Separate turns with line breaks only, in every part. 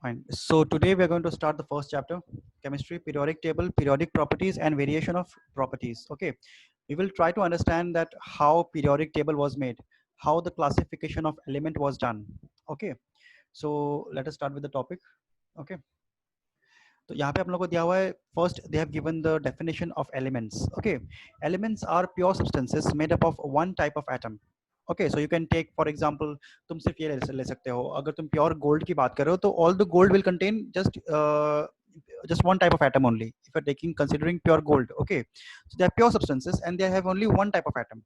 Fine. So today we are going to start the first chapter, chemistry, periodic table, periodic properties, and variation of properties. Okay. We will try to understand that how periodic table was made, how the classification of element was done. Okay. So let us start with the topic. Okay. तो यहाँ पे आप लोगों को दिया हुआ है first they have given the definition of elements. Okay, elements are pure substances made up of one type of atom. Okay, so you can take for example, तुम सिर्फ ये ले सकते हो, अगर तुम प्योर गोल्ड की बात करो तो all the gold will contain just one type of atom only. If you're taking considering pure gold, okay, so they are pure substances and they have only one type of atom.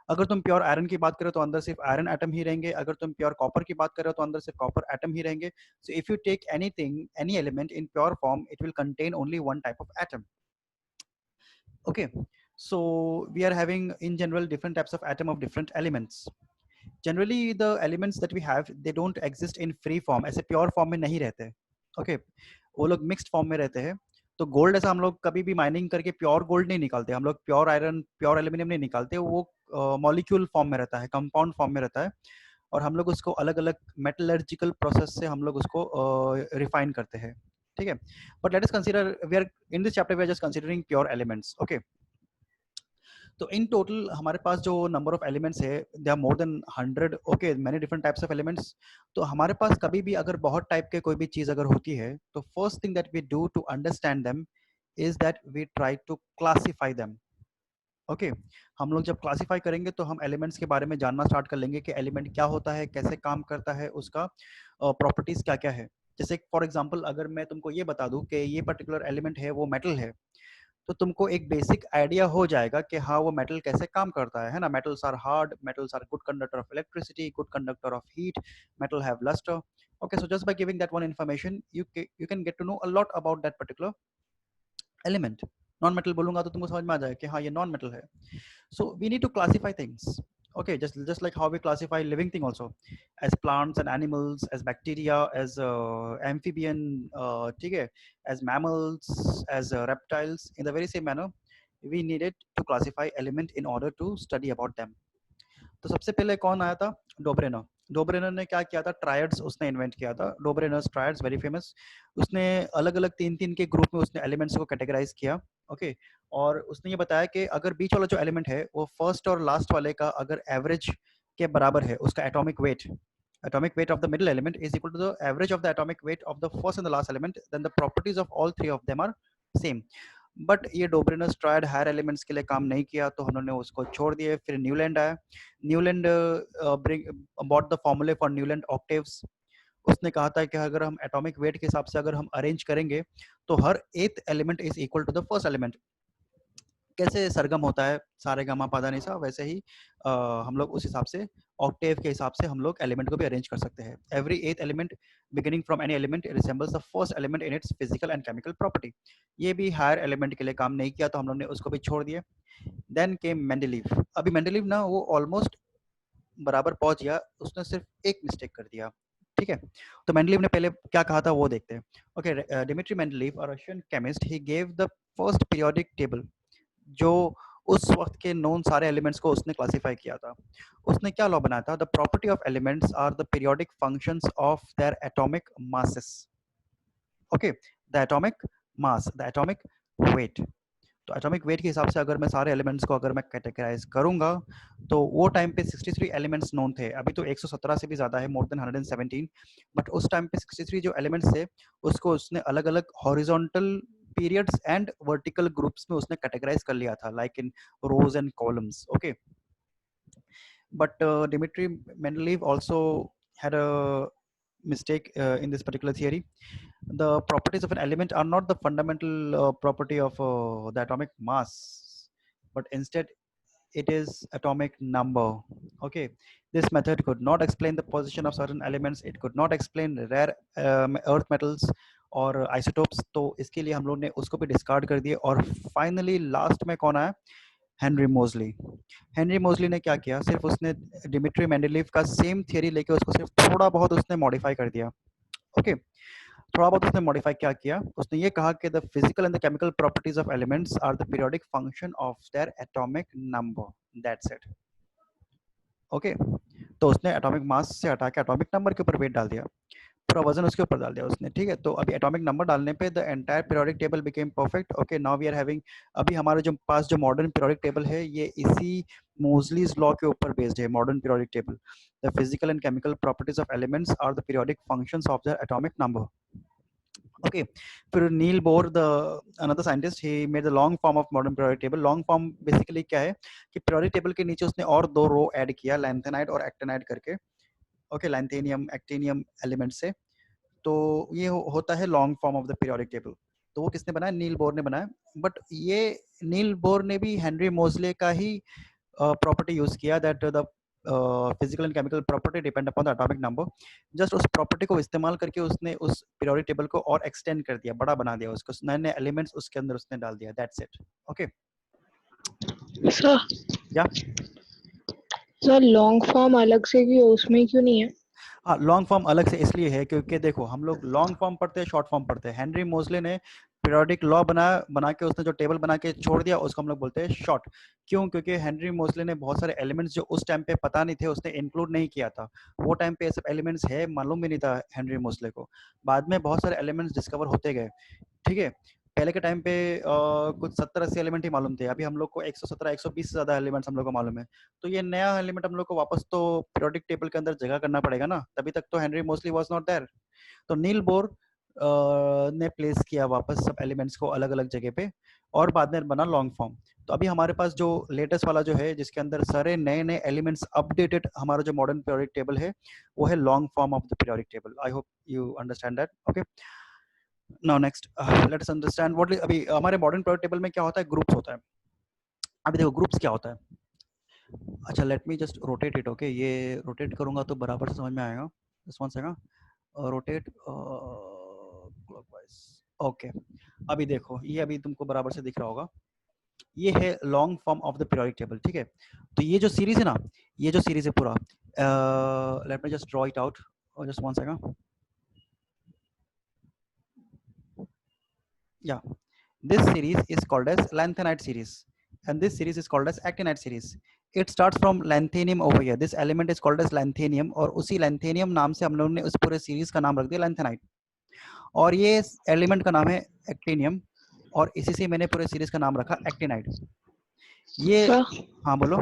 अगर तुम pure iron की बात करो तो अंदर सिर्फ iron atom ही रहेंगे, अगर तुम प्योर कॉपर की बात करो तो अंदर सिर्फ कॉपर एटम ही रहेंगे. So if you take anything, any element in pure form, it will contain only one type of atom. Okay, so we are having in general different types of atom of different elements. Generally the elements that we have, they don't exist in free form, ऐसे pure form में नहीं रहते. Okay, वो लोग mixed form में रहते हैं. तो गोल्ड ऐसा हम लोग कभी भी माइनिंग करके प्योर गोल्ड नहीं निकालते, हम लोग प्योर आयरन प्योर एल्यूमिनियम नहीं निकालते, वो मॉलिक्यूल फॉर्म में रहता है, कंपाउंड फॉर्म में रहता है, और हम लोग उसको अलग अलग मेटलर्जिकल प्रोसेस से हम लोग उसको रिफाइन करते हैं. ठीक है, but let us consider, we are in this chapter we are just considering pure elements. Okay, तो इन टोटल हमारे पास जो नंबर ऑफ एलिमेंट्स है, they are more than 100. Okay, many different types of elements. तो हमारे पास कभी भी अगर बहुत टाइप के कोई भी चीज अगर होती है, तो first thing that we do to understand them is that we try to classify them. Okay, हम लोग जब क्लासीफाई करेंगे तो हम एलिमेंट्स के बारे में जानना स्टार्ट कर लेंगे कि एलिमेंट क्या होता है, कैसे काम करता है, उसका प्रॉपर्टीज क्या क्या है. जैसे फॉर एग्जांपल अगर मैं तुमको ये बता दूं कि ये पर्टिकुलर एलिमेंट है वो मेटल है, तो तुमको एक बेसिक आइडिया हो जाएगा कि हाँ वो मेटल कैसे काम करता है ना. Metals are hard, metals are good conductor of electricity, good conductor of heat, metal have lustre. Okay, so just by giving that one information, you can get to know a lot about that particular element. Non metal बोलूंगा तो तुमको समझ में आ जाएगा कि हाँ ये non metal है. So we need to classify things. Okay, just like how we classify living thing also, as plants and animals, as bacteria, as amphibian, ठीक है, as mammals, as reptiles. In the very same manner, we needed to classify element in order to study about them. तो सबसे पहले कौन आया था? डोब्रेनर. डोब्रेनर ने क्या किया था? ट्रायड्स उसने इन्वेंट किया था. डोब्रेनर्स ट्रायड्स वेरी फेमस. उसने अलग अलग तीन तीन के ग्रुप में उसने एलिमेंट्स को कैटेगराइज किया. ओके, और उसने ये बताया कि अगर बीच वाला जो एलिमेंट है वो फर्स्ट और लास्ट वाले का अगर एवरेज के बराबर है, उसका atomic weight of the middle element is equal to the average of the atomic weight of the first and the last element, then the properties of all three of them are same. But ये डोब्रेनस triad higher elements के लिए काम नहीं किया, तो उन्होंने उसको छोड़ दिए. फिर न्यूलैंड आया. न्यूलैंड बॉट द फॉर्मूले फॉर न्यूलैंड ऑक्टेव्स. उसने कहा था कि अगर हम एटॉमिक वेट के हिसाब से अगर हम अरेंज करेंगे तो हर एथ element is equal to the first element. कैसे सरगम होता है सारे गामा पादा निसा, वैसे ही हम लोग उस हिसाब से ऑक्टेव के हिसाब से हम लोग एलिमेंट को भी अरेंज कर सकते हैं. एवरी एथ element beginning from any element resembles the first element in its physical and chemical property. ये भी हायर एलिमेंट के लिए काम नहीं किया, तो हम लोग ने उसको भी छोड़ दिए. Then came Mendeleev. अभी मेंडेलीव ना वो ऑलमोस्ट बराबर पहुंच गया, उसने सिर्फ एक मिस्टेक कर दिया. ठीक है, तो मेंडेलीव ने पहले क्या कहा था वो देखते हैं. Okay, Dmitri Mendeleev, a Russian chemist, he gave the first periodic table. जो उस वक्त के नोन सारे एलिमेंट्स को उसने क्लासिफाई किया था. उसने क्या लॉ बनाया था? The property of elements are the periodic functions of their atomic masses. Okay, the atomic mass, the atomic weight. तो एटॉमिक वेट के हिसाब से अगर मैं सारे एलिमेंट्स को अगर मैं कैटेगराइज करूंगा, तो वो टाइम पे 63 एलिमेंट्स नोन थे. अभी तो 117 से भी ज्यादा है, मोर देन 117. बट उस टाइम पे 63 जो एलिमेंट्स थे उसको उसने अलग अलग horizontal periods and vertical groups में उसने categorize कर लिया था, like in rows and columns. Okay, but Dmitry Mendeleev also had a mistake in this particular theory. The properties of an element are not the fundamental property of the atomic mass, but instead it is atomic number. Okay, this method could not explain the position of certain elements, it could not explain rare earth metals और isotopes. तो इसके लिए हम लोग ने उसको भी discard कर दिए. और फाइनली लास्ट में कौन आया? हेनरी मोजली. हेनरी मोजली ने क्या किया? सिर्फ उसने डिमिट्री मेंडेलीव का सेम थियरी लेके उसको सिर्फ थोड़ा बहुत उसने मॉडिफाई कर दिया. ओके, थोड़ा बहुत उसने मॉडिफाई क्या किया? उसने ये कहा कि the physical and the chemical properties of elements are the periodic function of their atomic number. That's it. Okay, तो उसने एटॉमिक मास से हटा के एटॉमिक नंबर के ऊपर वेट डाल दिया. पूरा वजन उसके ऊपर डाल दिया उसने, ठीक है। तो अभी एटॉमिक नंबर डालने पे the entire periodic table became perfect. Okay, now we are having, अभी हमारे जो पास जो मॉडर्न पीरियोडिक टेबल है ये इसी मोजलीज लॉ के ऊपर बेस्ड है। Modern periodic table, the physical and chemical properties of elements are the periodic functions of the atomic number. Okay, फिर Niels Bohr the another scientist, he made the long form of modern periodic table. Long form basically क्या है कि periodic table के नीचे उसने और 2 रो add किया, lanthanide और एक्टिनाइड करके। ओके, लैंथेनियम एक्टिनियम एलिमेंट से। तो ये होता है long form of the periodic table. तो वो किसने बनाया? नील बोर ने बनाया। बट ये नील बोर ने भी हेनरी मोजले का ही प्रॉपर्टी यूज किया, that the physical and chemical property depend upon the atomic number. Just उस प्रॉपर्टी को इस्तेमाल करके उसने उस पीरियोडिक टेबल को और एक्सटेंड कर दिया, बड़ा बना दिया उसको, नए नए एलिमेंट्स उसके अंदर उसने डाल दिया, दैट्स इट। ओके
सर
या
सर लॉन्ग फॉर्म अलग से क्यों, उसमें क्यों नहीं है?
हाँ, लॉन्ग फॉर्म अलग से इसलिए है क्योंकि देखो हम लोग लॉन्ग फॉर्म पढ़ते हैं, शॉर्ट फॉर्म पढ़ते हैं। हेनरी मोजले ने पीरियोडिक लॉ बना के उसने जो टेबल बना के छोड़ दिया उसको हम लोग बोलते हैं शॉर्ट। क्यों? क्योंकि हेनरी मोजले ने बहुत सारे एलिमेंट्स जो उस टाइम पे पता नहीं थे उसने इंक्लूड नहीं किया था। वो टाइम पे ये सब एलिमेंट्स है मालूम भी नहीं था हेनरी मोजले को। बाद में बहुत सारे एलिमेंट्स डिस्कवर होते गए, ठीक है। पहले के टाइम पे कुछ 70-80 एलिमेंट ही मालूम थे, अभी हम लोग को 117-120 से ज्यादा एलिमेंट्स हम लोग को मालूम है। तो ये नया एलिमेंट हम लोग को वापस तो पीरियोडिक टेबल के अंदर जगह करना पड़ेगा ना, तभी तक तो Henry mostly was not there. तो नील बोर ने प्लेस किया वापस सब एलिमेंट्स को अलग अलग जगह पे, और बाद में बना लॉन्ग फॉर्म। तो अभी हमारे पास जो लेटेस्ट वाला जो है जिसके अंदर सारे नए नए एलिमेंट्स अपडेटेड, हमारा जो मॉडर्न पीरियोडिक टेबल है वो है long form of the periodic table. I hope you understand that. Okay, now next let us understand what, अभी हमारे मॉडर्न पीरियोडिक टेबल में क्या होता है, ग्रुप्स होता है। अभी देखो ग्रुप्स क्या होता है। अच्छा, let me just rotate it. Okay, ये रोटेट करूंगा तो बराबर से समझ में आएगा। Just one second, rotate clockwise. Okay, अभी देखो ये अभी तुमको बराबर से दिख रहा होगा, ये है long form of the periodic table, ठीक है। तो ये जो सीरीज है ना, ये जो सीरीज है पूरा, let me just draw it out, just one second. Yeah, this series is called as lanthanide series, and this series is called as actinide series. It starts from lanthanum over here. This element is called as lanthanum, और उसी lanthanum नाम से हम लोगों ने उस पूरे series का नाम रख दिया lanthanide। और ये एलिमेंट का नाम है एक्टिनियम, और इसी से मैंने पूरे सीरीज का नाम रखा एक्टिनाइड। ये
सर
हाँ बोलो।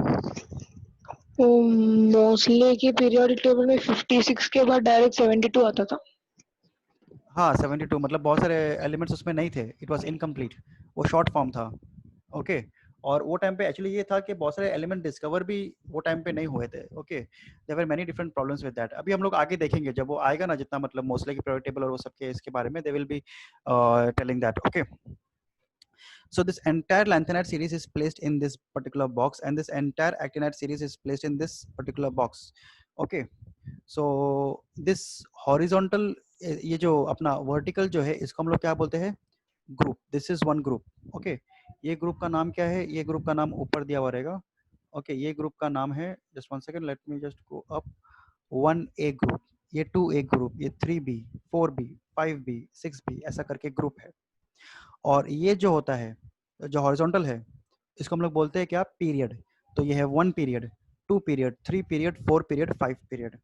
मोस्टली की पीरियोडिक टेबल में 56 के बाद डायरेक्ट 72 आता था।
हाँ 72, मतलब बहुत सारे एलिमेंट्स उसमें नहीं थे, इट वाज इनकम्प्लीट, वो शॉर्ट फॉर्म था। ओके, और वो टाइम पे एक्चुअली ये था कि बहुत सारे एलिमेंट डिस्कवर भी वो टाइम पे नहीं हुए थे। Okay, there were many different problems with that. अभी हम लोग आगे देखेंगे जब वो आएगा ना, जितना मतलब मोस्टली की पीरियोडिक टेबल और वो सब के इसके बारे में, they will be telling that. Okay, so this entire lanthanide series is placed in this particular box, and this entire actinide series is placed in this particular box. Okay, so this horizontal, ये जो अपना vertical जो है इसको हम लोग क्या बोलते हैं, group. This is one group. Okay, ये ग्रुप का नाम क्या है, ये ग्रुप का नाम ऊपर दिया हुआ रहेगा। ओके, ये ग्रुप का नाम है, just one second, let me just go up, 1A group, ये 2A ग्रुप, ये 3B, 4B, 5B, 6B, ऐसा करके ग्रुप है। और ये जो होता है जो हॉरिजॉन्टल है इसको हम लोग बोलते हैं क्या, पीरियड। तो ये है 1 period, 2 period, 3 period, 4 period, 5 period.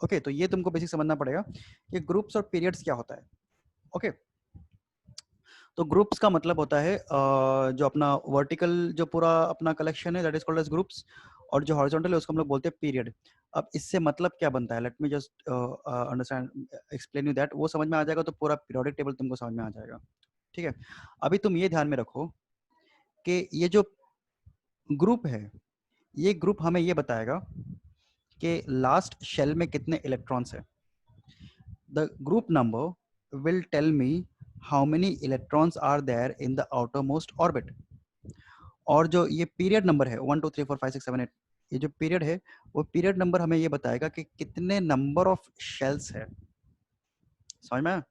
Okay, तो ये तुमको बेसिक समझना पड़ेगा कि ग्रुप्स और पीरियड्स क्या होता है। ओके, तो ग्रुप्स का मतलब होता है जो अपना वर्टिकल जो पूरा अपना कलेक्शन है, that is called age groups, और जो हॉरिजॉन्टल है उसको हम लोग बोलते हैं पीरियड। अब इससे मतलब क्या बनता है, let me just understand, explain you that, वो समझ में आ जाएगा तो पूरा पीरियोडिक टेबल तुमको समझ में आ जाएगा, ठीक है। अभी तुम ये ध्यान में रखो कि ये जो ग्रुप है, ये ग्रुप हमें ये बताएगा कि लास्ट शेल में कितने इलेक्ट्रॉन्स है। The group number will tell me how many electrons are there in the outermost orbit. और जो ये पीरियड नंबर है 1 2 3 4 5 6 7 8, ये जो पीरियड है वो पीरियड नंबर हमें ये बताएगा कि कितने नंबर ऑफ शेल्स है। समझ में?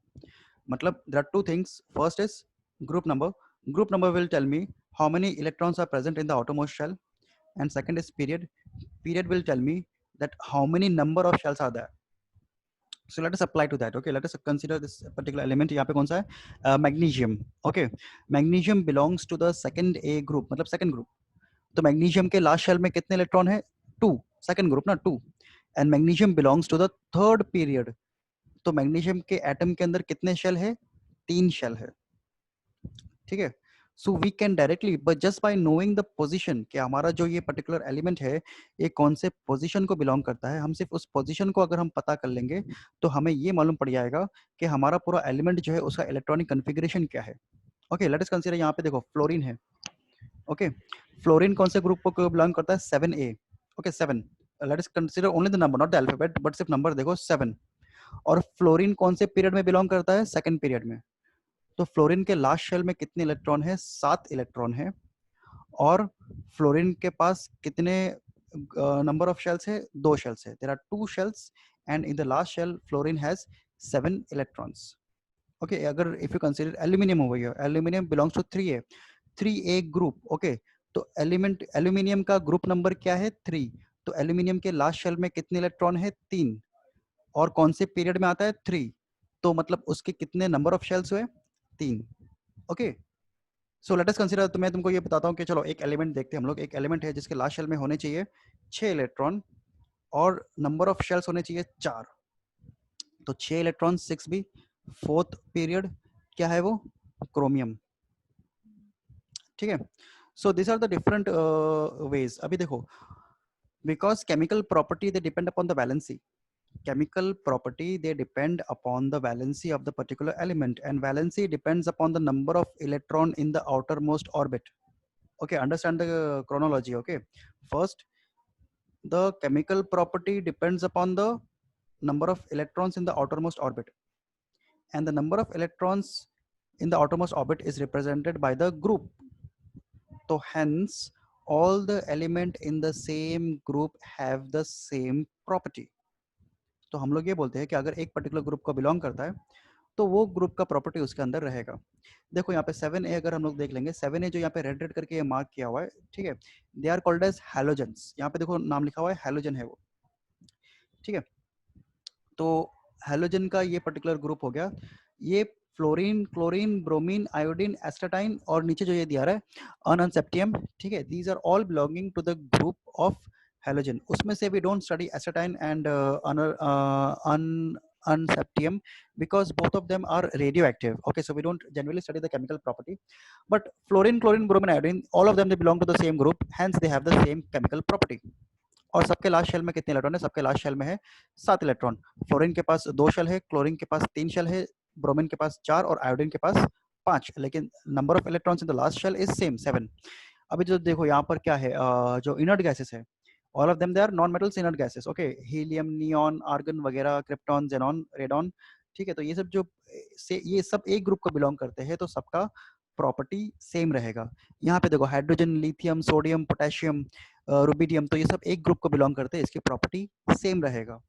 मतलब there are two things. First is group number. Group number will tell me how many electrons are present in the outermost shell, and second is period. Period will tell me that how many number of shells are there. So let us apply to that. Okay, let us consider this particular element. यहाँ पे कौन सा है, magnesium. Okay, magnesium belongs to the second A group, मतलब second group. तो magnesium के last shell में कितने इलेक्ट्रॉन है, 2, second group ना 2, and magnesium belongs to the third period. तो मैग्नीशियम के एटम के अंदर कितने शेल है? 3 शेल है, ठीक है। So we can directly but just by knowing the position कि हमारा जो ये पर्टिकुलर एलिमेंट है ये कौन से पोजीशन को बिलोंग करता है, हम सिर्फ उस पोजीशन को अगर हम पता कर लेंगे तो हमें ये मालूम पड़ जाएगा कि हमारा पूरा एलिमेंट जो है उसका इलेक्ट्रॉनिक कॉन्फ़िगरेशन क्या है। ओके, लेट अस कंसीडर, यहाँ पे देखो फ्लोरीन है। ओके, फ्लोरीन कौन से ग्रुप को बिलोंग करता है? 7A। Okay 7, late us consider only the number not the alphabet, but सिर्फ नंबर देखो 7। और फ्लोरीन कौन से पीरियड में बिलोंग करता है? सेकंड पीरियड में। तो फ्लोरीन के लास्ट शेल में कितने इलेक्ट्रॉन है? 7 इलेक्ट्रॉन है। और फ्लोरीन के पास कितने नंबर ऑफ शेल्स है? 2 शेल्स है, there are 2 shells and in the last shell fluorine has 7 electrons. Okay, अगर if you consider aluminium over here, aluminium belongs to 3A, 3A group. Okay, तो element aluminium का group number क्या है? 3। तो aluminium के last shell में कितने electron है? 3। और कौन से पीरियड में आता है? 3। तो मतलब उसके कितने नंबर ऑफ शेल्स हुए? 3। Okay, so let us consider, तो मैं तुमको ये बताता हूँ कि चलो एक एलिमेंट देखते हैं हम लोग। एक एलिमेंट है जिसके लास्ट शेल में होने चाहिए 6 इलेक्ट्रॉन और नंबर ऑफ शेल्स होने चाहिए 4। तो 6 इलेक्ट्रॉन 6B, फोर्थ पीरियड क्या है वो? क्रोमियम, ठीक है। So this are the different ways. अभी देखो, because chemical property they depend upon the valency, chemical property they depend upon the valency of the particular element, and valency depends upon the number of electron in the outermost orbit. Okay, understand the chronology. Okay, first the chemical property depends upon the number of electrons in the outermost orbit, and the number of electrons in the outermost orbit is represented by the group. So hence all the element in the same group have the same property. तो हम लोग ये बोलते हैं कि अगर एक particular group को बिलोंग करता है तो वो ग्रुप का प्रॉपर्टी उसके अंदर रहेगा। देखो यहाँ पे 7A अगर हम लोग देख लेंगे, 7A जो यहाँ पे रेड रेड करके ये मार्क किया हुआ है, ठीक है, they are called as halogens. यहाँ पे देखो नाम लिखा हुआ है, हैलोजन है वो, ठीक है। तो हैलोजन का ये पर्टिकुलर ग्रुप हो गया। ये फ्लोरीन, क्लोरीन, ब्रोमीन, आयोडीन, एस्टाटाइन और नीचे जो ये दिया रहा है अनसेप्टियम, ठीक है, these are all belonging to the group of halogen. उसमें से we don't study astatine and unseptium because both of them are radioactive. Okay, so we don't generally study the chemical property, but fluorine, chlorine, bromine, iodine, all of them they belong to the same group, hence they have the same chemical property. और सबके last shell में कितने electron है? सबके last shell में है 7 electron. Fluorine के पास 2 shell है, क्लोरीन के पास 3 शेल है, ब्रोमीन के पास 4 और आयोडीन के पास 5, लेकिन number of electrons in the last shell is same 7। अभी जो देखो यहाँ पर क्या है, जो इनर्ट गैसेस है, all of them they are non metals inert gases. Okay, helium, neon, argon वगैरह, क्रिप्टॉन, जेनॉन, रेडॉन, ठीक है। तो ये सब जो ये सब एक ग्रुप को बिलोंग करते हैं, तो सबका प्रॉपर्टी सेम रहेगा। यहाँ पे देखो hydrogen, lithium, sodium, potassium, rubidium, तो ये सब एक ग्रुप को बिलोंग करते हैं, इसकी प्रॉपर्टी सेम रहेगा।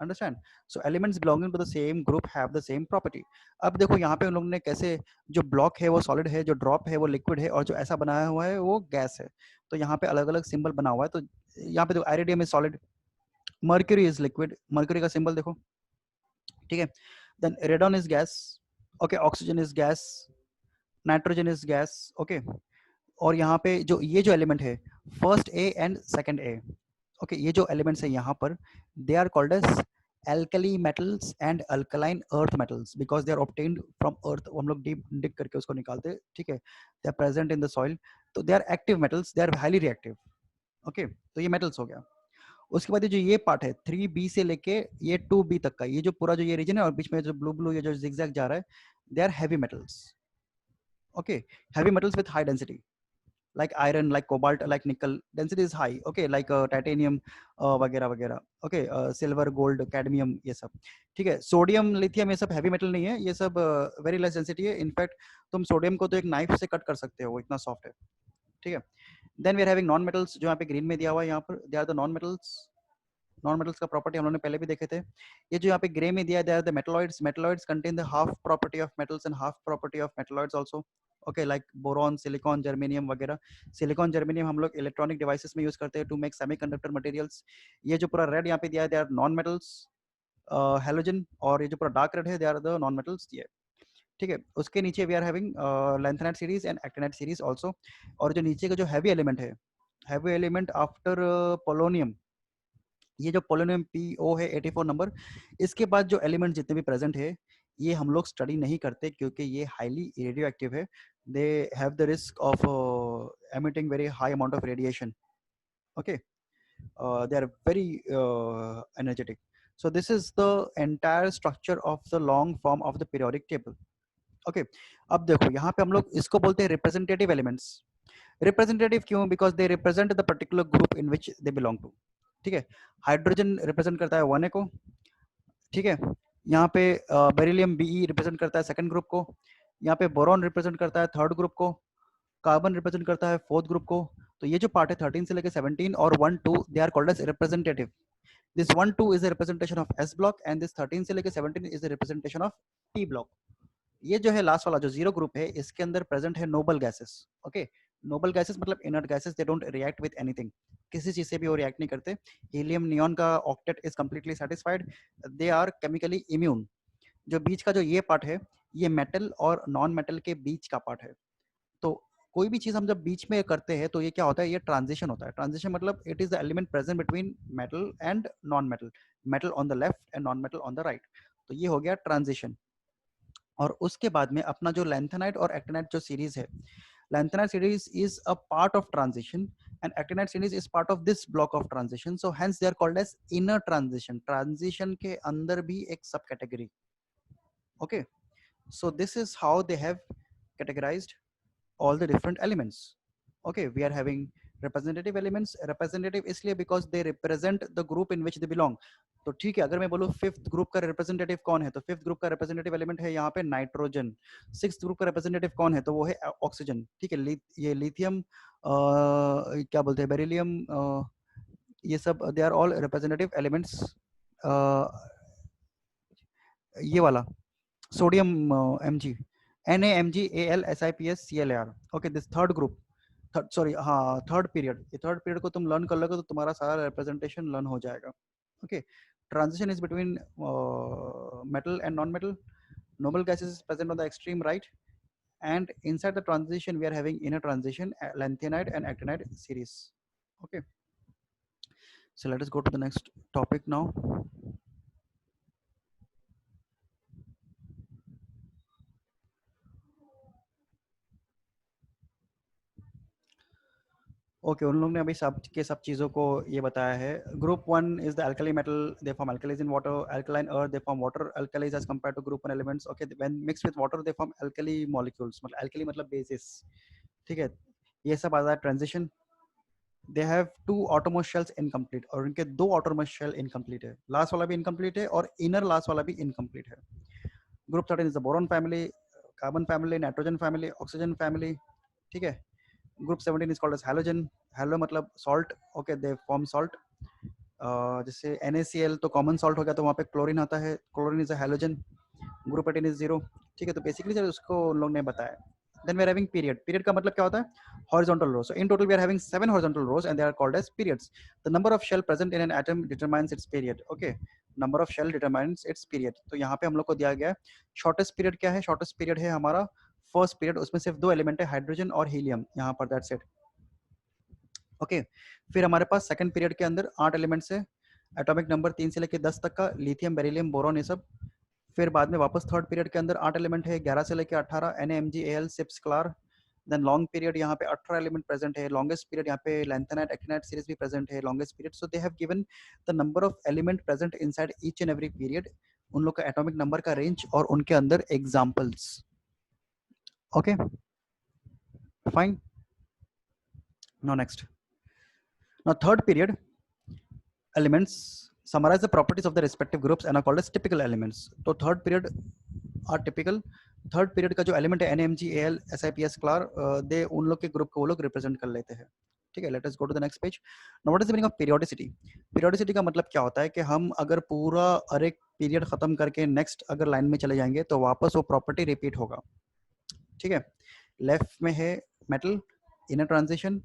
Understand? So elements belonging to the same group have the same property. अब देखो यहाँ पे उन लोगों ने कैसे, जो ब्लॉक है वो सॉलिड है, जो ड्रॉप है वो लिक्विड है, और जो ऐसा बनाया हुआ है वो गैस है। तो यहाँ पे अलग अलग सिंबल बना हुआ है। तो यहाँ पे देखो iridium is solid, mercury is liquid, mercury का सिंबल देखो, ठीक है। Then radon is gas, okay, oxygen is gas, nitrogen is gas, okay. और यहाँ पे जो ये जो एलिमेंट है first A and second A, okay, ये जो एलिमेंट्स है यहाँ पर they are called as alkali metals and alkaline earth metals because they are obtained from earth। हम लोग डीप डिग करके उसको निकालते हैं, ठीक है, they are present in the soil, तो they are active metals, they are highly reactive। Okay, तो ये मेटल्स हो गया। उसके बाद ये जो ये पार्ट है 3B से लेके ये 2B तक का, ये जो पूरा जो ये रीजन है और बीच में जो ब्लू ब्लू ये जो जिगजैग जा रहा है, they are heavy metals. Okay, heavy metals with high density like iron, like cobalt, like nickel, density is high, okay, like titanium वगैरह वगैरह, okay, silver, gold, cadmium, ये सब, ठीक है। सोडियम, लिथियम, ये सब हैवी मेटल नहीं है, ये सब वेरी लेस डेंसिटी है। इनफैक्ट तुम सोडियम को तो एक नाइफ से कट कर सकते हो, वो इतना सॉफ्ट है, ठीक है। Then we are having non metals, जो यहाँ पे ग्रीन में दिया हुआ है, यहाँ पर they are the non metals. Non metals का प्रॉपर्टी हम लोगों ने पहले भी देखे थे। ये जो यहाँ पे ग्रे में दिया है, they are the metalloids. Metalloids contain the half property of metals and half property of metalloids also, okay, like boron, silicon, germanium वगैरह। सिलिकॉन, जर्मेनियम हम लोग इलेक्ट्रॉनिक डिवाइसेस में यूज करते हैं टू मेक सेमीकंडक्टर मटेरियल्स। ये जो पूरा red यहाँ पे दिया है, they are non metals, halogen. और ये जो पूरा डार्क रेड है, they are the non metals दिए, ठीक है। उसके नीचे we are having lanthanide series and actinide series also. और जो नीचे का जो हैवी एलिमेंट है, हैवी एलिमेंट आफ्टर पोलोनियम, ये जो पोलोनियम PO है 84 नंबर, इसके बाद जो एलिमेंट जितने भी प्रेजेंट है ये हम लोग स्टडी नहीं करते क्योंकि ये हाईली रेडियो एक्टिव है. They have the risk of emitting very high amount of radiation. Okay, they are very energetic. So this is the entire structure of the long form of the periodic table. Okay, अब देखो यहाँ पे हम लोग इसको बोलते हैं representative elements. Representative क्यों? Because they represent the particular group in which they belong to. ठीक है, हाइड्रोजन रिप्रेजेंट करता है 1A को. ठीक है, यहाँ पे बेरिलियम BE रिप्रेजेंट करता है सेकंड ग्रुप को. यहाँ पे बोरॉन रिप्रेजेंट करता है थर्ड ग्रुप को. कार्बन रिप्रेजेंट करता है फोर्थ ग्रुप को. तो ये जो पार्ट है 13 से लेकर 17 और 1 2 they are called as representative. This 1 2 is a representation of S block and this 13 से लेकर 17 is a representation of P block. ये जो है लास्ट वाला जो जीरो ग्रुप है इसके अंदर प्रेजेंट है noble gases. Okay, noble gases मतलब inert gases, they don't react with anything. किसी चीज से भी वो रिएक्ट नहीं करते. हीलियम नियॉन का octet is completely satisfied. They are chemically immune. जो बीच का जो ये पार्ट है ये मेटल और नॉन मेटल के बीच का पार्ट है. तो कोई भी चीज हम जब बीच में करते हैं तो ये क्या होता है? ये ट्रांजिशन होता है. ट्रांजिशन मतलब it is the element present between metal and non metal, metal on the left and non metal on the right. तो ये हो गया ट्रांजिशन. और उसके बाद में अपना जो लैंथेनाइट और एक्टिनाइट जो सीरीज है, lanthanide series is a part of transition and actinide series is part of this block of transition, so hence they are called as inner transition. transition के अंदर भी एक सब category. Okay, so this is how they have categorized all the different elements. Okay, we are having representative elements. representative इसलिए because they represent the group in which they belong. तो ठीक है, अगर मैं बोलूँ फिफ्थ ग्रुप का representative कौन है तो फिफ्थ ग्रुप का रिप्रेजेंटेटिव एलिमेंट है यहाँ पे नाइट्रोजन. सिक्स्थ ग्रुप का रिप्रेजेंटेटिव कौन है तो वो है ऑक्सीजन. ठीक है, ये लिथियम क्या बोलते हैं, बेरिलियम, ये सब they are all representative elements. ये वाला sodium Mg, NaMgAlSiPsClAr. Okay, this third group, sorry हाँ थर्ड पीरियड. ये थर्ड पीरियड को तुम लर्न कर लोगे तो तुम्हारा सारा रिप्रेजेंटेशन लर्न हो जाएगा. Okay, transition is between metal and non metal. noble gases is present on the extreme right, and inside the transition we are having inner transition, lanthanide and actinide series. Okay, so let us go to the next topic now. Okay, उन लोगों ने अभी सब के सब चीज़ों को ये बताया है. Group 1 is the alkali metal, they form alkalis in water. Alkaline earth, they form water alkalis as compared to group 1 elements. Okay, when mix with water they form alkali molecules. मतलब अल्कली मतलब bases. ठीक है, ये सब आता है transition. They have 2 outermost shells incomplete, और उनके 2 outermost shell incomplete है. लास्ट वाला भी incomplete है और इनर लास्ट वाला भी incomplete है. Group 13 is the boron family, carbon family, nitrogen family, oxygen family. ठीक है, group 17 is called as halogen. Halo मतलब salt. Okay, they form salt. जैसे NaCl तो कॉमन सॉल्ट हो गया, तो वहाँ पे क्लोरीन आता है, chlorine is a halogen. Group 18 is 0. ठीक है, तो बेसिकली जब उसको उन लोग ने बताया. Then we are having period. Period का मतलब क्या होता है? Horizontal rows. So in total we are having 7 horizontal rows and they are called as periods. The number of shell present in an atom determines its period. Okay, number of shell determines its period. तो यहाँ पे हम लोग को दिया गया है shortest period क्या है? Shortest period है हमारा फर्स्ट पीरियड. उसमें सिर्फ 2 एलिमेंट है, हाइड्रोजन और हीलियम. यहाँ पर दैट्स इट. ओके, फिर हमारे पास सेकंड पीरियड के अंदर 8 एलिमेंट्स है. एटॉमिक नंबर 3 से लेकर 10 तक का, लिथियम, बेरिलियम, बोरॉन, ये सब. फिर बाद में वापस थर्ड पीरियड के अंदर 8 एलिमेंट है, 11 से लेकर 18, NaMgAl, सिप्स, क्लार. देन लॉन्ग पीरियड यहाँ पे 18 एलिमेंट प्रेजेंट है. लॉन्गेस्ट पीरियड यहाँ पे लैंथेनाइट, एक्टिनाइट सीरीज भी प्रेजेंट है, longest period. So they have given the number of element present inside each and every period, उन लोग का एटॉमिक नंबर का रेंज और उनके अंदर examples. Okay, fine. Now next. Now third period elements summarize the properties of the respective groups and are called as typical elements. तो third period are typical. Third period का जो element है NaMgAl, SiPs, क्लार, दे उन लोग के group को वो लोग रिप्रेजेंट कर लेते हैं. ठीक है, let us go to the next page. Now what is the meaning of periodicity? Periodicity का मतलब क्या होता है कि हम अगर पूरा हर एक पीरियड खत्म करके नेक्स्ट अगर लाइन में चले जाएंगे तो वापस वो प्रॉपर्टी रिपीट होगा. ठीक है, लेफ्ट में है metal, inner transition,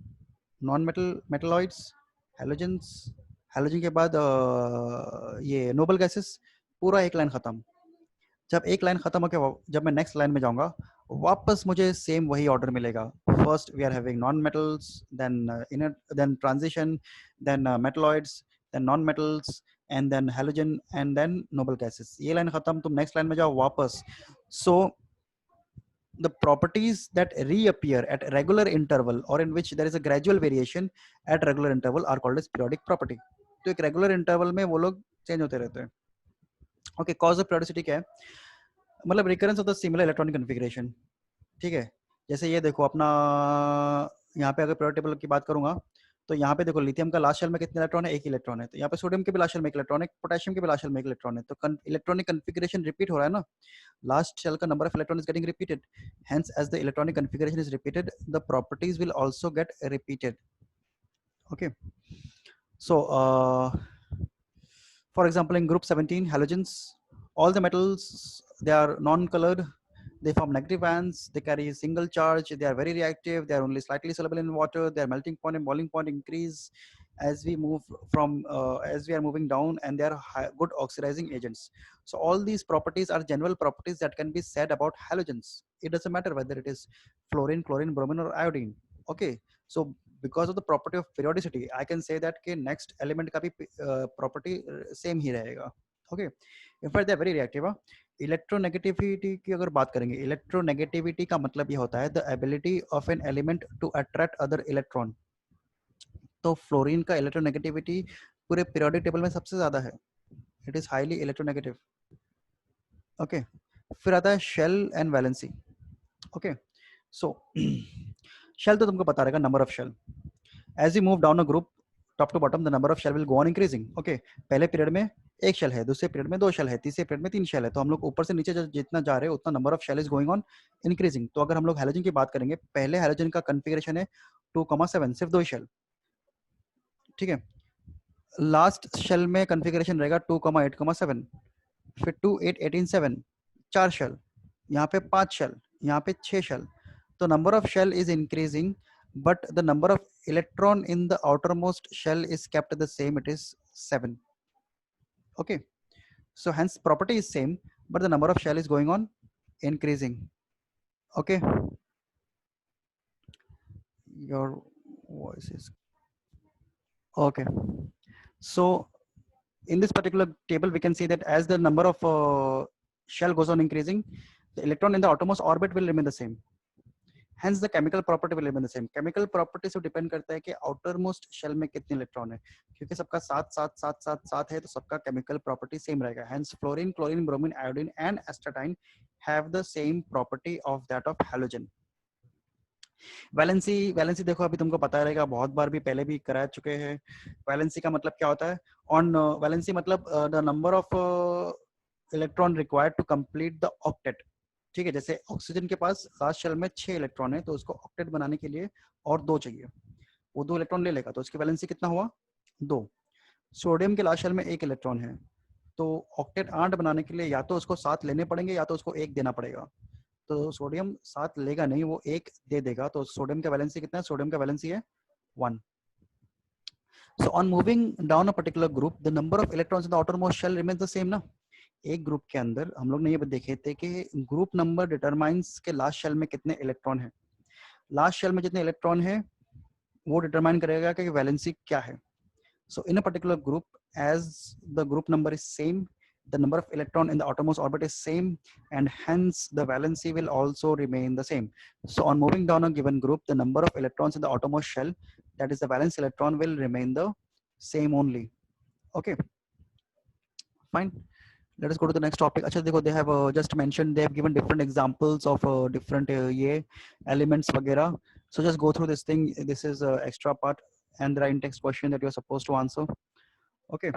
non metal, metalloids, halogens. Halogen के बाद ये नोबल गैसेस. पूरा एक लाइन खत्म. जब एक लाइन खत्म हो गया, जब मैं नेक्स्ट लाइन में जाऊंगा वापस मुझे सेम वही ऑर्डर मिलेगा. First we are having non metals, then inner, then transition, then metalloids, then non-metals, and then halogen, and then noble gases. ये लाइन खत्म, तुम नेक्स्ट लाइन में जाओ वापस. So the properties that reappear at regular interval or in which there is a gradual variation at regular interval are called as periodic property. तो एक regular interval में वो लोग चेंज होते रहते हैं. ओके, कॉज ऑफ periodicity क्या है? मतलब recurrence of the similar electronic configuration. ठीक है, जैसे ये देखो अपना यहाँ पे अगर पीरियोडिक टेबल की बात करूंगा तो यहाँ पे देखो लिथियम का लास्ट शेल में कितने इलेक्ट्रॉन है? एक इलेक्ट्रॉन है. तो यहाँ पे सोडियम के भी लास्ट शेल में एक इलेक्ट्रॉन है, पोटेशियम के भी लास्ट शेल में एक इलेक्ट्रॉन है. तो इलेक्ट्रॉनिक कॉन्फ़िगरेशन रिपीट हो रहा है ना, लास्ट शेल का number of electron is getting repeated. Hence as the electronic configuration is repeated the properties will also get repeated. Okay, so for example in group 17 halogens, all the metals, they are non-colored, they form negative ions, they carry a single charge, they are very reactive, they are only slightly soluble in water, their melting point and boiling point increase as we move from as we are moving down, and they are good oxidizing agents. So all these properties are general properties that can be said about halogens. It doesn't matter whether it is fluorine, chlorine, bromine or iodine. Okay, so because of the property of periodicity I can say that के next element का भी property same ही रहेगा. Okay, in fact they are very reactive. Electronegativity की अगर बात करेंगे, electronegativity का मतलब ये होता है the ability of an element to attract other electron. तो फ्लोरीन का इलेक्ट्रोनेगेटिविटी पूरे पीरियोडिक टेबल में सबसे ज्यादा है. It is highly electronegative. Okay, फिर आता है shell and valency. Okay, so shell तो तुमको पता रहेगा, number of shell. As you move down a group top to bottom the number of shell will go on increasing. Okay, पहले period में एक शेल है, दूसरे पीरियड में दो शेल है, तीसरे पीरियड में तीन शेल है. तो हम लोग ऊपर से नीचे जितना जा रहे हैं उतना number of shell is going on increasing. तो अगर हम लोग हैलोजन की बात करेंगे, पहले हैलोजन का कॉन्फ़िगरेशन है 2,7, सिर्फ दो शेल. ठीक है, लास्ट शेल में कॉन्फ़िगरेशन रहेगा 2,8,7, फिर 2, 8, 18, 7, 4 शेल, यहाँ पे 5 शेल, यहाँ पे 6 शेल. तो number of shell is increasing but the number of electron in the outermost shell is kept the same, it is 7. Okay, so hence property is same but the number of shell is going on increasing. Okay, your voice is okay. So in this particular table we can see that as the number of shell goes on increasing, the electron in the outermost orbit will remain the same. Hence the chemical property will remain the same. Chemical property से depend करता है कि outermost shell में कितने electron है, क्योंकि सबका 7 है तो सबका chemical property same रहेगा. Hence fluorine, chlorine, bromine, iodine and astatine have the same property of that of halogen. Valency देखो अभी तुमको पता रहेगा, बहुत बार भी पहले भी करा चुके हैं. वैलेंसी का मतलब क्या होता है? ऑन वैलेंसी मतलब the number of electron required to complete the octet. ठीक है, जैसे ऑक्सीजन के पास लास्ट शेल में 6 इलेक्ट्रॉन है तो उसको ऑक्टेट बनाने के लिए और 2 चाहिए, वो 2 इलेक्ट्रॉन ले लेगा तो उसकी वैलेंसी कितना हुआ? 2. सोडियम के लास्ट शेल में 1 इलेक्ट्रॉन है तो ऑक्टेट 8 बनाने के लिए या तो उसको 7 लेने पड़ेंगे या तो उसको 1 देना पड़ेगा. तो सोडियम 7 लेगा नहीं, वो 1 दे देगा. तो सोडियम का वैलेंसी कितना है? सोडियम का वैलेंसी है 1. So on moving down a particular group, the number of electrons in the outermost shell remains the same ना. एक ग्रुप के अंदर हम लोग ने ये देखे थे कि ग्रुप नंबर डिटरमाइंस के लास्ट शेल में कितने इलेक्ट्रॉन है. लास्ट शेल में जितने इलेक्ट्रॉन है वो डिटरमाइन करेगा कि वैलेंसी क्या है. So in a particular group, as the group number is same, the number of electron in the outermost orbit is same and hence the valency will also remain the same. So on moving down a given group, the number of electrons in the outermost shell, that is the valence electron, will remain the same only. Okay, fine. Let us go to the next topic. Acha dekho, they have just mentioned, they have given different examples of different ye elements वगैरह. So just go through this thing. This is extra part and there are in-text question that you are supposed to answer. Okay.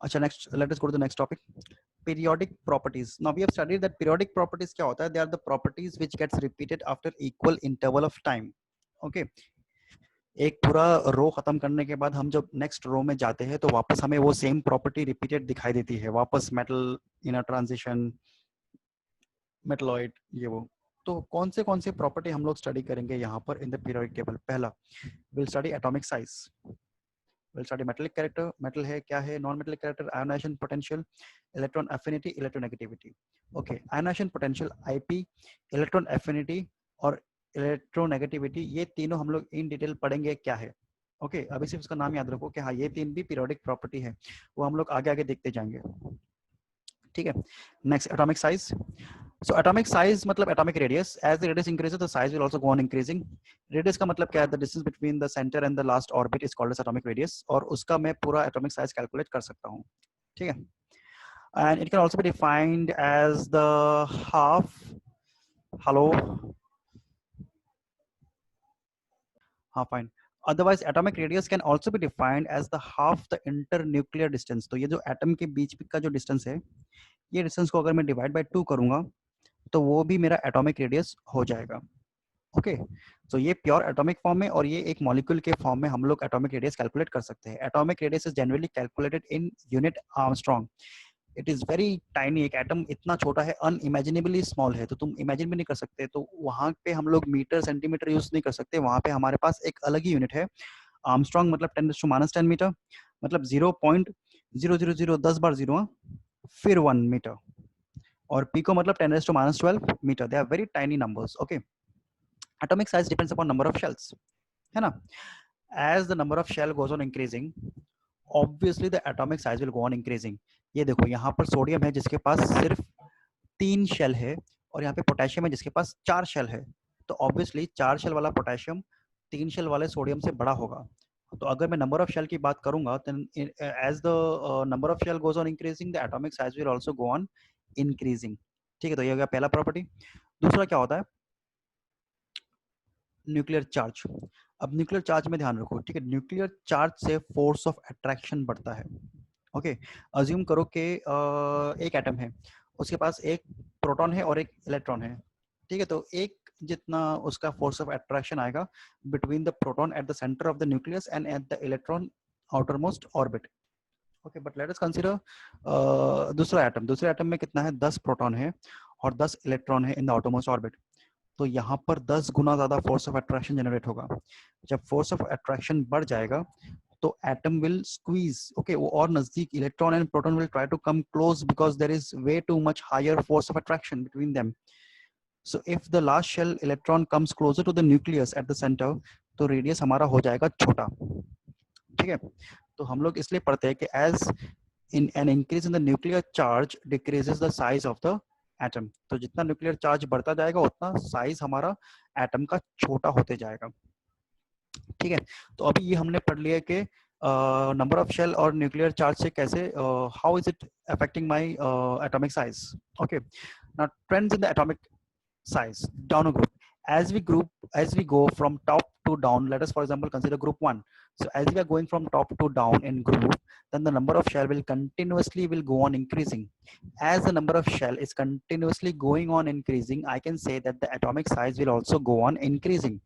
Acha, next, let us go to the next topic. Periodic properties. Now we have studied that periodic properties क्या होता है? They are the properties which gets repeated after equal interval of time. Okay. एक पूरा रो खत्म करने के बाद हम जब नेक्स्ट रो में जाते हैं तो वापस हमें वो सेम प्रॉपर्टी रिपीटेड दिखाई देती है. वापस metal in a transition, metalloid, ये वो. तो कौन से प्रॉपर्टी हम लोग स्टडी करेंगे यहाँ पर इन द पीरियोडिक टेबल? पहला, will study atomic size, will study metallic character, metal है क्या है, non metallic character, ionization potential, electron affinity, electronegativity. Okay, ionization potential, IP, electron affinity और इलेक्ट्रोनेगेटिविटी, ये तीनों हम लोग इन डिटेल पढ़ेंगे क्या है. ओके अभी सिर्फ उसका नाम याद रखो कि हाँ ये 3 भी पीरियोडिक प्रॉपर्टी है, वो हम लोग आगे आगे देखते जाएंगे, ठीक है। Next atomic size. So atomic size मतलब atomic radius. As the radius increases, the size will also go on increasing. Radius का मतलब क्या है? The distance between the center and the last orbit is called as atomic radius. और उसका मैं पूरा atomic size calculate कर सकता हूँ, ठीक है। And it can also be defined as the half. Hello. हाँ fine. Otherwise, atomic radius can also be defined as the half the internuclear distance. तो ये जो atom के बीच का जो distance है, ये distance को अगर मैं divide by 2 करूँगा, तो वो भी मेरा atomic radius हो जाएगा। ओके सो ये प्योर एटॉमिक फॉर्म में, और ये एक मॉलिक्यूल के फॉर्म में हम लोग एटॉमिक रेडियस कैलकुलेट कर सकते हैं। Atomic radius is generally calculated in unit Armstrong. It is very tiny, एक एटम इतना छोटा है, अनइमेजिनेबली स्मॉल है, तो तुम इमेजिन भी नहीं कर सकते। तो वहां पे हम लोग मीटर सेंटीमीटर यूज नहीं कर सकते, वहां पे हमारे पास एक अलग ही यूनिट है। आर्मस्ट्रॉन्ग मतलब 10⁻⁻10 मीटर, मतलब 0.000 10 बार 0 फिर 1 मीटर, और पिको मतलब 10⁻12 metre. They are very tiny numbers, okay. Atomic size depends upon number of shells, है ना। As the number of shell goes on increasing, obviously the atomic size will go on increasing. ये देखो यहाँ पर sodium है जिसके पास सिर्फ 3 shell है, और यहाँ पे पोटेशियम है जिसके पास 4 शेल है। तो ऑब्वियसली 4 शेल वाला पोटेशियम 3 शेल वाले सोडियम से बड़ा होगा। तो अगर मैं नंबर ऑफ शेल की बात करूंगा, then as the number of shell goes on increasing, the atomic size will also go on increasing, ठीक है। तो ये हो गया पहला प्रॉपर्टी। दूसरा क्या होता है? Nuclear charge. अब न्यूक्लियर चार्ज में ध्यान रखो, ठीक है। न्यूक्लियर चार्ज से फोर्स ऑफ अट्रैक्शन बढ़ता है, ओके। अज्यूम करो कि एक एटम है, उसके पास एक प्रोटॉन है और एक इलेक्ट्रॉन है, ठीक है। तो एक जितना उसका फोर्स ऑफ अट्रैक्शन आएगा between the proton eight the centre of the nucleus and at the electron outer most orbit, okay. But let us consider दूसरा एटम। दूसरे एटम में कितना है? 10 प्रोटॉन है और 10 इलेक्ट्रॉन है in the outer most orbit. तो यहाँ पर 10 गुना ज्यादा फोर्स ऑफ अट्रैक्शन जनरेट होगा। जब फोर्स ऑफ अट्रैक्शन बढ़ जाएगा तो एटम विल स्क्वीज, ओके, वो और नजदीक, electron and proton will try to come close because there is way too much higher force of attraction between them. So if the last shell electron comes closer to the nucleus at the centre, तो radius हमारा हो जाएगा छोटा, ठीक है। तो हम लोग इसलिए पढ़ते हैं कि as in an increase in the nuclear charge decreases the size of the atom। तो जितना न्यूक्लियर चार्ज बढ़ता जाएगा उतना साइज हमारा एटम का छोटा होते जाएगा, ठीक है। तो अभी ये हमने पढ़ लिया कि नंबर ऑफ शेल और न्यूक्लियर चार्ज से कैसे, how is it affecting my atomic size, okay. Now trends in the atomic size down a group. As we go from top to down, let us for example consider group 1. So as we are going from top to down in group, then the number of shell will continuously will go on increasing. As the number of shell is continuously going on increasing, I can say that the atomic size will also go on increasing,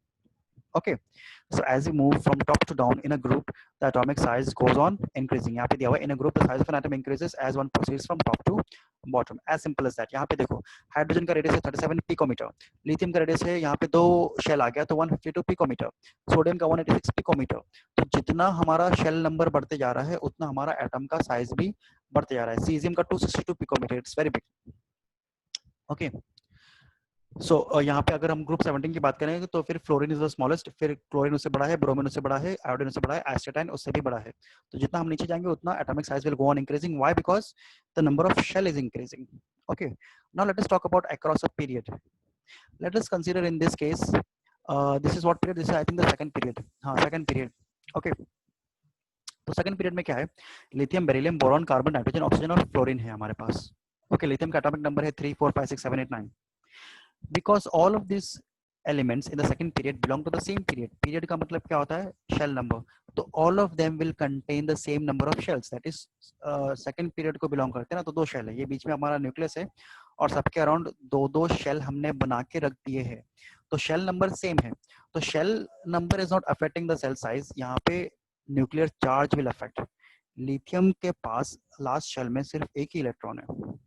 okay। So as we move from top to down in a group, the atomic size goes on increasing। यहाँ पे दिया हुआ है, in a group the size of an atom increases as one proceeds from top to bottom, as simple as that। यहाँ पे देखो hydrogen का radius है 37 पिकोमीटर, लिथियम का रेडियस है यहाँ पे 2 शेल आ गया तो 152 पिकोमीटर, सोडियम का 186 पिकोमीटर। तो जितना हमारा शेल नंबर बढ़ते जा रहा है उतना हमारा एटम का साइज भी बढ़ते जा रहा है। सीजियम का 262 picometre, it's very big, okay. So यहाँ पे अगर हम ग्रुप 17 की बात करेंगे तो फिर फ्लोरीन इज द स्मॉलेस्ट, फिर क्लोरीन उससे बड़ा है, ब्रोमीन उससे बड़ा है, आयोडीन उससे बड़ा है, एसिटाइन उससे भी बड़ा है। तो जितना हम नीचे जाएंगे उतना atomic size will go on increasing. Why? Because the number of shell is increasing, okay. Now let us talk about across a period. Let us consider in this case, this is what period? This is I think the second period, हाँ second period, okay. तो second period में क्या है? Lithium, beryllium, boron, carbon, nitrogen, oxygen और fluorine है हमारे पास, okay. Lithium का एटॉमिक नंबर है 3 4 5 6 7 8 9। Because all of these elements in the second period belong to the same period. Period का मतलब क्या होता है? Shell number. तो all of them will contain the same number of shells. That is second period को belong करते हैं ना, तो 2 शेल है, ये बीच में हमारा न्यूक्लियस है और सबके अराउंड 2 शेल हमने बना के रख दिए हैं, तो शेल नंबर सेम है। तो shell number is not affecting the cell size, यहाँ पे nuclear charge will affect. Lithium के पास लास्ट शेल में सिर्फ एक ही इलेक्ट्रॉन है,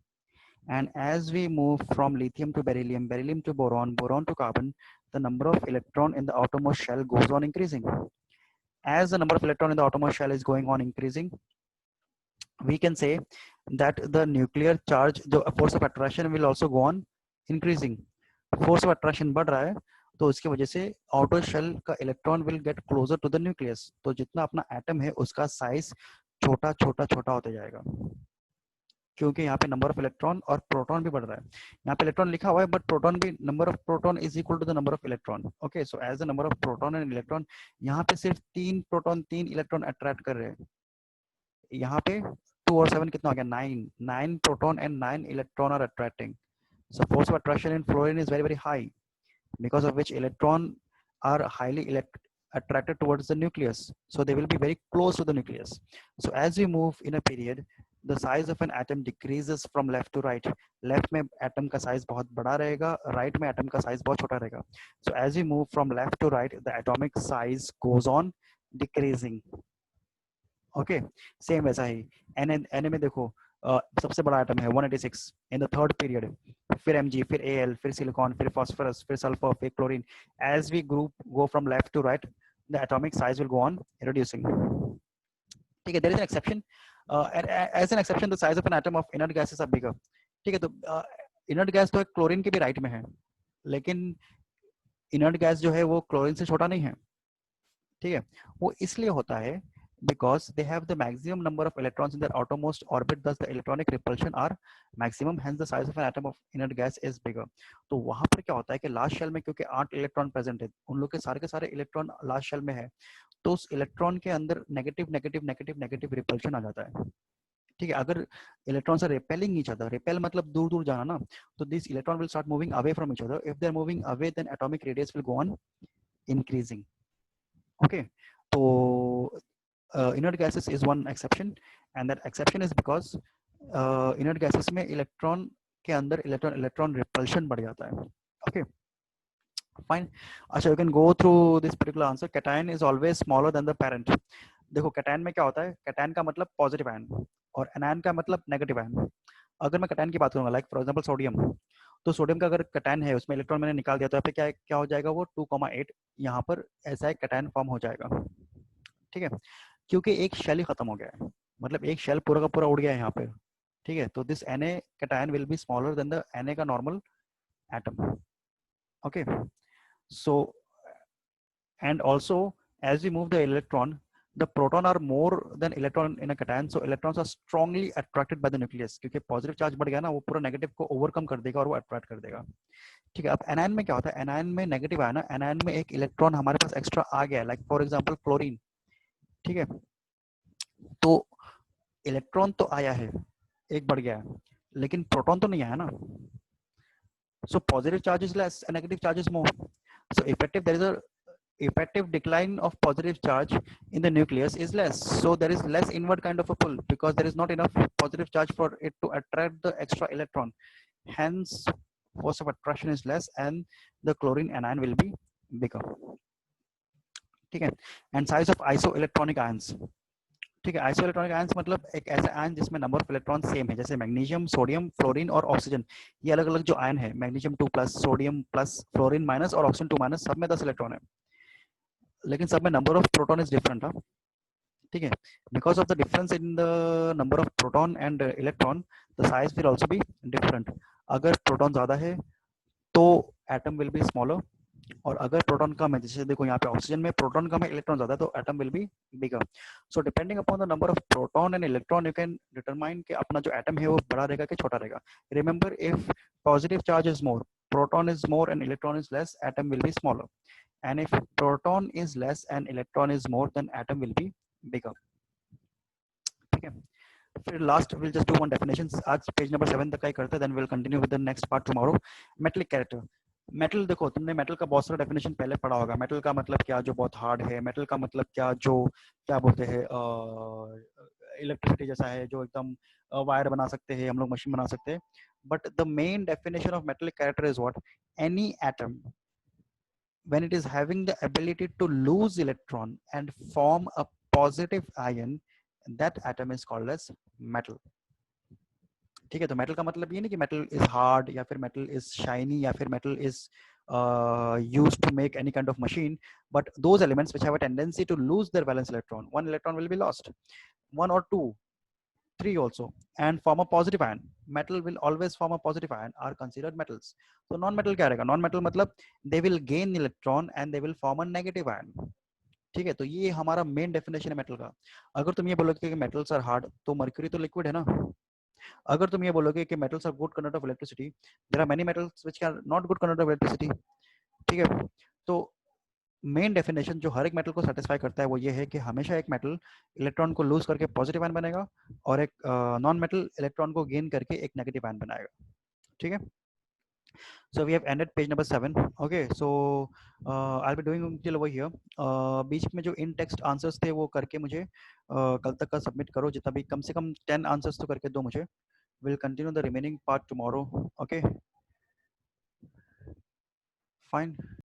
and as we move from lithium to beryllium, beryllium to boron, boron to carbon, the number of electron in the outermost shell goes on increasing. As the number of electron in the outermost shell is going on increasing, we can say that the nuclear charge, the force of attraction will also go on increasing. Force of attraction बढ़ रहा है तो उसकी वजह से outer shell का electron will get closer to the nucleus, तो जितना अपना एटम है उसका साइज छोटा छोटा छोटा होता जाएगा, क्योंकि यहाँ पे नंबर ऑफ इलेक्ट्रॉन और प्रोटॉन भी बढ़ रहा है। यहाँ पे इलेक्ट्रॉन लिखा हुआ है बट प्रोटॉन भी, number of proton is equal to the number of electron. Okay, so as the number of proton and electron, यहाँ पे सिर्फ 3 प्रोटॉन 3 इलेक्ट्रॉन अट्रैक्ट कर रहे हैं, यहाँ पे 2 और 7 कितना हो गया, 9 proton and 9 electron are attracting. So force of attraction in fluorine is very high, because of which electron are highly attracted towards the nucleus, so they will be very close to the nucleus. So as we move in a period, the size of an atom decreases from left to right. Left में atom का size बहुत बड़ा रहेगा, right में atom का size बहुत छोटा रहेगा. So as we move from left to right, the atomic size goes on decreasing. Okay, same वैसा ही Na में देखो सबसे बड़ा एटम है 186 इन द थर्ड पीरियड, फिर Mg, फिर Al, फिर सिलिकॉन, फिर फास्फोरस, फिर सल्फर, फिर chlorine. As we group go from left to right, the atomic size will go on reducing. ठीक है, there is an exception. As an exception, the size of an atom of inert gases are bigger. ठीक है, तो inert gas तो chlorine के भी right में है, लेकिन इनर्ट गैस जो है वो क्लोरीन से छोटा नहीं है. ठीक है, वो इसलिए होता है because they have the maximum number of electrons in their outermost orbit, thus the electronic repulsion are maximum, hence the size of an atom of inert gas is bigger. तो वहां पर क्या होता है कि लास्ट शेल में क्योंकि 8 electron present है, उन लोग के सारे इलेक्ट्रॉन लास्ट शेल में है, तो उस इलेक्ट्रॉन के अंदर negative negative negative negative repulsion आ जाता है. ठीक है, अगर electrons are repelling each other, repel मतलब दूर दूर जाना ना, तो this electron will start moving away from each other. If they are moving away, then atomic radius will go on increasing. Okay, तो inert gases is one exception, and that exception is because inert gases में electron के अंदर electron repulsion बढ़ जाता है. okay, fine. अच्छा, you can go through this particular answer. cation is always smaller than the parent. देखो cation में क्या होता है, cation का मतलब पॉजिटिव आयन और anion का मतलब नेगेटिव आयन. अगर मैं cation की बात करूंगा, लाइक फॉर एग्जांपल सोडियम, तो सोडियम का अगर cation है, उसमें इलेक्ट्रॉन मैंने निकाल दिया, तो यहाँ पे क्या हो जाएगा, वो 2,8 यहाँ पर ऐसा एक cation फॉर्म हो जाएगा. ठीक है, क्योंकि एक शेल ही खत्म हो गया है, मतलब एक शेल पूरा का पूरा उड़ गया है यहाँ पे. ठीक है, तो this Na cation will be smaller than the Na का normal atom. Okay, so and also as we move the electron, the proton are more than electron in a cation, so electrons are strongly attracted by the nucleus, क्योंकि positive charge बढ़ गया ना, वो पूरा negative को overcome कर देगा और वो अट्रैक्ट कर देगा. ठीक है, अब एनायन में क्या होता है, एनायन में नेगेटिव आया ना, एनायन में एक इलेक्ट्रॉन हमारे पास एक्स्ट्रा आ गया, लाइक फॉर एग्जांपल क्लोरीन. ठीक है, तो इलेक्ट्रॉन तो आया है, एक बढ़ गया है, लेकिन प्रोटॉन तो नहीं आया ना. So positive charge is less and negative charge is more. So effective, there is a effective decline of positive charge in the nucleus is less, so there is less inward kind of a pull, because there is not enough positive charge for it to attract the extra electron, hence force of attraction is less and the chlorine anion will be bigger. ठीक है, and size of isoelectronic ions. ठीक है, isoelectronic ions मतलब एक ऐसा ion जिसमें number of electron same है, जैसे मैग्नीशियम, सोडियम, फ्लोरीन और ऑक्सीजन. ये अलग अलग जो आयन है, magnesium 2+, sodium plus, fluorine minus और ऑक्सीजन 2-, सब में 10 इलेक्ट्रॉन है, लेकिन सब में number of proton is different. ठीक है, because of the difference in the number of proton and electron, the size will also be different. अगर प्रोटॉन ज्यादा है तो एटम विल बी स्मॉलर, और अगर प्रोटॉन कम है, जैसे देखो यहाँ पे ऑक्सीजन में प्रोटॉन कम है, इलेक्ट्रॉन ज्यादा है, तो atom will be bigger. So depending upon the number of proton and electron, you can determine कि अपना जो एटम है वो बड़ा रहेगा कि छोटा रहेगा. Remember, if positive charge is more, proton is more and electron is less, atom will be smaller. And if proton is less and electron is more, then atom will be bigger. ठीक है, फिर last will just do one definition. आज page number 7 तक का ही करते हैं, then will continue with the next part tomorrow. Metallic character. Metal, देखो तुमने मेटल का बहुत सारा डेफिनेशन पहले पढ़ा होगा. मेटल का मतलब क्या, जो बहुत हार्ड है. मेटल का मतलब क्या, जो क्या बोलते हैं, इलेक्ट्रिसिटी जैसा है, जो एकदम वायर बना सकते हैं हम लोग, मशीन बना सकते हैं. But the main definition of metallic character is what, any atom when it is having the ability to lose electron and form a positive ion, that atom is called as metal. ठीक है, तो metal का मतलब ये नहीं कि metal is hard या फिर मेटल इज शाइनी या फिर metal is used to make any kind of machine, but those elements which have a tendency to lose their valence electron, one electron will be lost, 1 or 2, 3 also and form a positive ion. Metal will always form a positive ion are considered metals. तो non metal क्या रहेगा? Non metal मतलब they will gain electron and they will form a negative ion. ठीक है, तो ये हमारा main definition है मेटल का. अगर तुम ये बोलोगे कि मेटल्स आर हार्ड, तो मर्क्यूरी तो लिक्विड है ना. अगर तुम ये बोलोगे कि metals are good conductor of electricity, there are many metals which are not good conductor of electricity. ठीक है, तो मेन डेफिनेशन जो हर एक मेटल को सेटिस्फाई करता है वो ये है कि हमेशा एक मेटल इलेक्ट्रॉन को लूज करके पॉजिटिव आयन बनेगा और एक नॉन मेटल इलेक्ट्रॉन को गेन करके एक नेगेटिव आयन बनाएगा. ठीक है, so we have ended page number 7. Okay, so I'll be doing till over here. बीच में जो इन टेक्स्ट आंसर्स थे वो करके मुझे कल तक का सबमिट करो. जितना भी कम से कम 10 आंसर्स तो करके दो मुझे. We'll continue the remaining part tomorrow. Okay, fine.